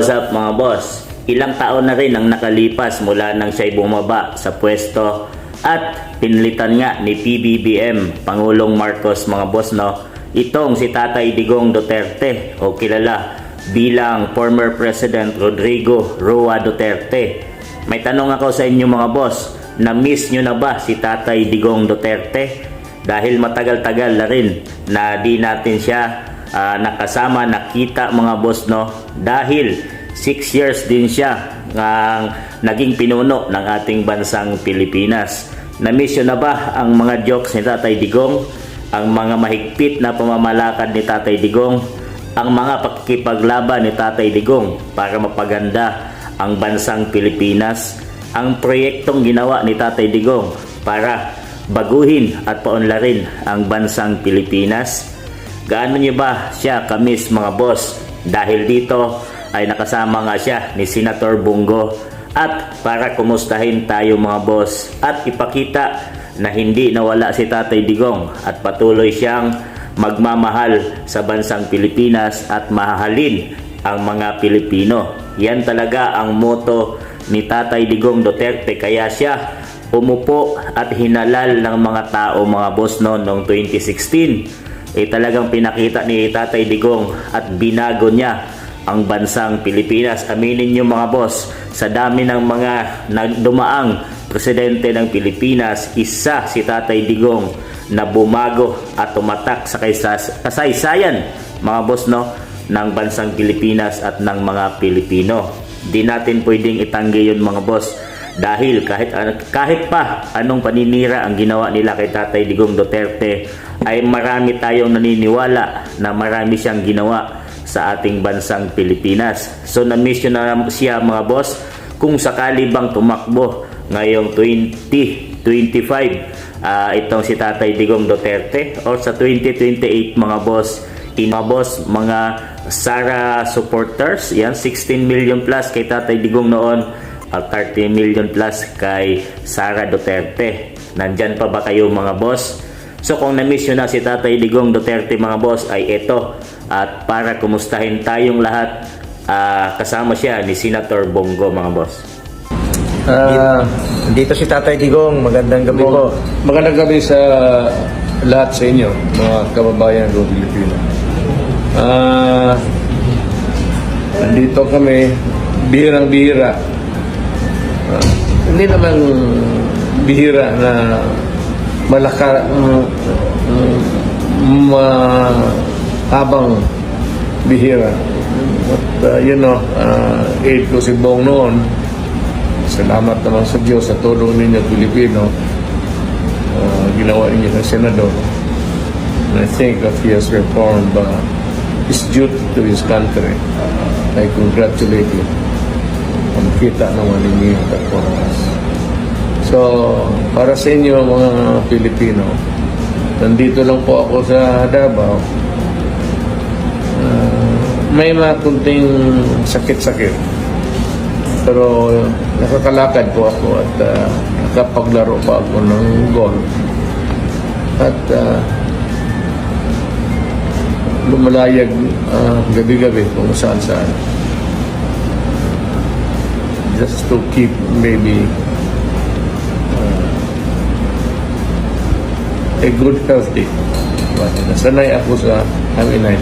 What's up mga boss? Ilang taon na rin ang nakalipas mula nang siya'y bumaba sa pwesto at pinilitan nga ni PBBM, Pangulong Marcos mga boss no. Itong si Tatay Digong Duterte o kilala bilang former President Rodrigo Roa Duterte. May tanong ako sa inyo mga boss, na-miss nyo na ba si Tatay Digong Duterte? Dahil matagal-tagal na rin na di natin siya nakasama, nakita mga boss no. Dahil 6 years din siya ang naging pinuno ng ating bansang Pilipinas. Na-miss nyo na ba ang mga jokes ni Tatay Digong? Ang mga mahigpit na pamamalakad ni Tatay Digong? Ang mga pakikipaglaban ni Tatay Digong para mapaganda ang bansang Pilipinas? Ang proyektong ginawa ni Tatay Digong para baguhin at paunlarin ang bansang Pilipinas? Gaano nyo ba siya kamiss mga boss? Dahil dito ay nakasama nga siya ni Senator Bongo at para kumustahin tayo mga boss at ipakita na hindi nawala si Tatay Digong at patuloy siyang magmamahal sa bansang Pilipinas at mahahalin ang mga Pilipino. Yan talaga ang motto ni Tatay Digong Duterte, kaya siya umupo at hinalal ng mga tao mga boss noong 2016. Talagang pinakita ni Tatay Digong at binago niya ang bansang Pilipinas. Aminin nyo mga boss, sa dami ng mga dumaang presidente ng Pilipinas, isa si Tatay Digong na bumago at tumatak sa kasaysayan mga boss no ng bansang Pilipinas at ng mga Pilipino. Di natin pwedeng itanggi yun mga boss, dahil kahit pa anong paninira ang ginawa nila kay Tatay Digong Duterte, ay marami tayong naniniwala na marami siyang ginawa sa ating bansang Pilipinas. So na-miss nyo na siya mga boss. Kung sakali bang tumakbo ngayong 2025 itong si Tatay Digong Duterte, or sa 2028 mga boss, mga Sara supporters, yan 16 million plus kay Tatay Digong noon at 30 million plus kay Sara Duterte. Nandyan pa ba kayo mga boss? So kung na-miss nyo na si Tatay Digong Duterte mga boss, ay ito. At para kumustahin tayong lahat, kasama siya ni Senator Bongo mga boss. Dito si Tatay Digong, magandang gabi po. Magandang gabi sa lahat sa inyo, mga kababayan ng Pilipino. Nandito kami, bihirang-bihira. Hindi naman bihira na habang bihira. But aid ko si Bong noon. Salamat naman sa Diyos sa tulong ninyo Pilipino. Ginawa ninyo ng Senador. And I think that he has reformed his duty to his country. I congratulate you. Ang kita naman ninyo yung performance. So, para sa inyo mga Pilipino, nandito lang po ako sa Davao. May mga kunting sakit-sakit. Pero nakakalakad po ako at nakapaglaro pa ako ng golf. At lumalayag gabi-gabi kung saan-saan. Just to keep maybe a good healthy. Nasanay ako sa aminay.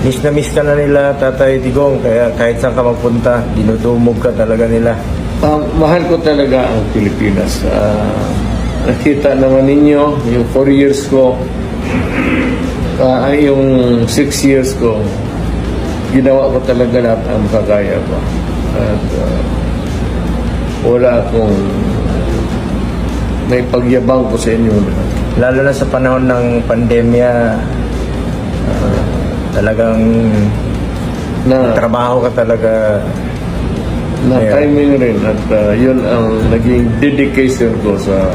Miss na miss ka na nila Tatay Digong, kaya kahit saan ka magpunta, dinudumog ka talaga nila. Mahal ko talaga ang Pilipinas. Nakita naman ninyo yung 4 years ko, yung 6 years ko, ginawa ko talaga lahat ang makakaya ko. At wala akong may pagyabang ko sa inyo. Lalo na sa panahon ng pandemya, talagang trabaho ka talaga. Na timing rin at yun ang naging dedication ko sa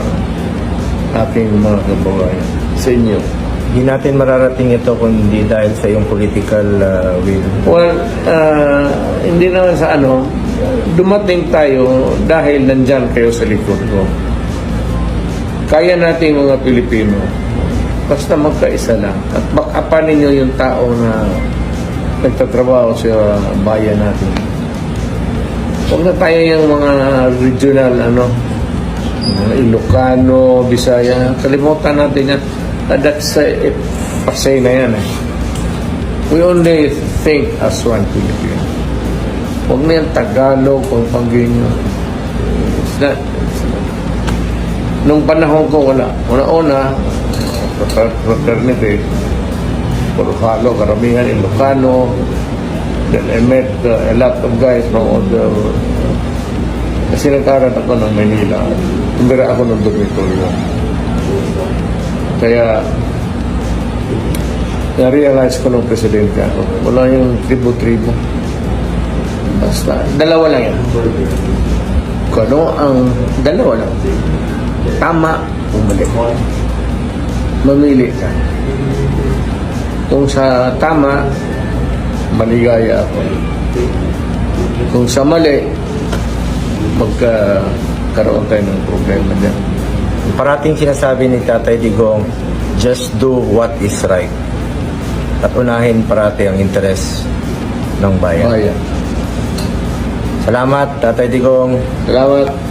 aking mga kababayan, sa inyo. Hindi natin mararating ito kundi dahil sa iyong political will. Well, hindi naman sa dumating tayo dahil nandyan kayo sa likod ko. Kaya natin mga Pilipino, basta magkaisa lang at bakapan ninyo yung tao na nagtatrabaho sa bayan natin. Huwag na tayo yung mga regional, mga Ilocano, Bisaya. Kalimutan natin yan. That's pasay na yan. We only think as one Filipino. Huwag na yung Tagalog, Pampangueño. Nung panahon ko, wala. Una-una, fraternity, puro halo, karamihan Ilocano. Then I met a lot of guys from other... Kasi nagkaroon ako ng Manila. Tumira ako ng dormitorio. Kaya, na-realize ko nung presidente ako. Wala yung tribo-tribo. Basta, dalawa lang yan. Kung ano ang dalawa lang. Tama, umali. Mamili ka. Kung sa tama, maligaya ako. Kung sa mali, magkaroon tayo ng problema dyan. Parating sinasabi ni Tatay Digong, just do what is right. At unahin parati ang interes ng bayan. Bayan. Salamat, Tatay Digong. Salamat.